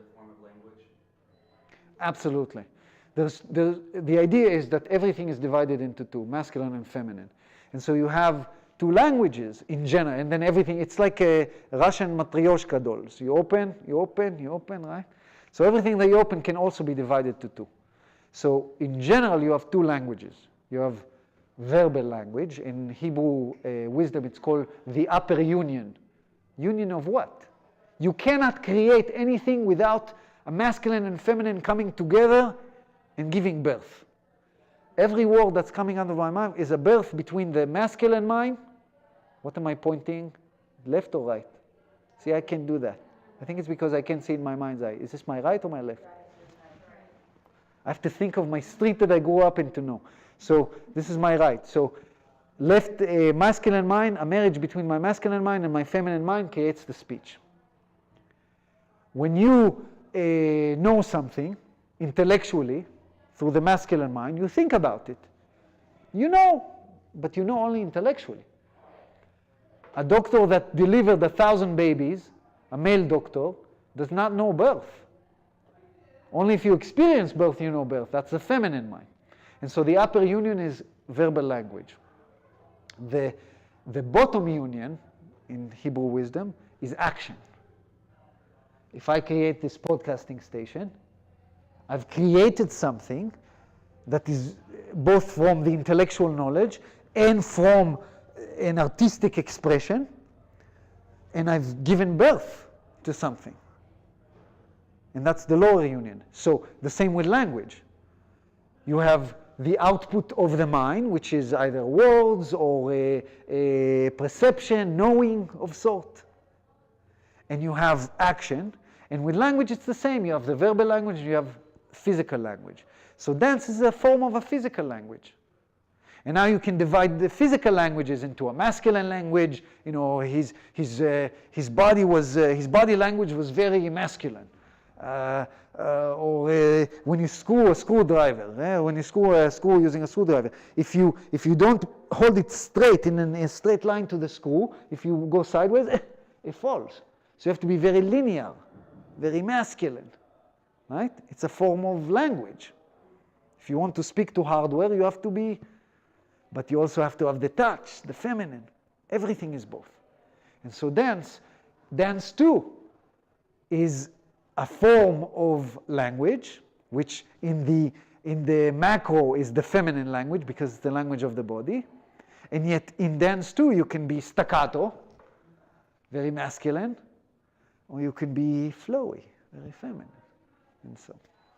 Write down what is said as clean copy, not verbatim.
a form of language? Absolutely. The idea is that everything is divided into two, masculine and feminine. And so you have two languages in general, and then everything, it's like a Russian matryoshka dolls. You open, right? So everything that you open can also be divided to two. So in general, you have two languages. You have verbal language. In Hebrew wisdom, it's called the upper union. Union of what? You cannot create anything without a masculine and feminine coming together and giving birth. Every word that's coming out of my mouth is a birth between the masculine mind. What am I pointing? Left or right? See, I can do that. I think it's because I can't see in my mind's eye. Is this my right or my left? I have to think of my street that I grew up in to know. So this is my right. So left masculine mind, a marriage between my masculine mind and my feminine mind creates the speech. When you know something intellectually through the masculine mind, you think about it. You know, but you know only intellectually. A doctor that delivered 1,000 babies, a male doctor, does not know birth. Only if you experience birth, you know birth. That's the feminine mind. And so the upper union is verbal language. The bottom union in Hebrew wisdom is action. If I create this podcasting station, I've created something that is both from the intellectual knowledge and from an artistic expression, and I've given birth to something. And that's the lower union. So the same with language. You have the output of the mind, which is either words or a perception, knowing of sort. And you have action. And with language, it's the same. You have the verbal language, and you have physical language. So dance is a form of a physical language. And now you can divide the physical languages into a masculine language. You know, his body language was very masculine. When you screw a screwdriver, when you screw a screw using a screwdriver, if you don't hold it straight in a straight line to the screw, if you go sideways, it falls. So you have to be very linear, very masculine, right? It's a form of language. If you want to speak to hardware, you have to be, but you also have to have the touch, the feminine. Everything is both. And so dance too is a form of language, which in the macro is the feminine language because it's the language of the body. And yet in dance too, you can be staccato, very masculine, or you can be flowy, very feminine. And so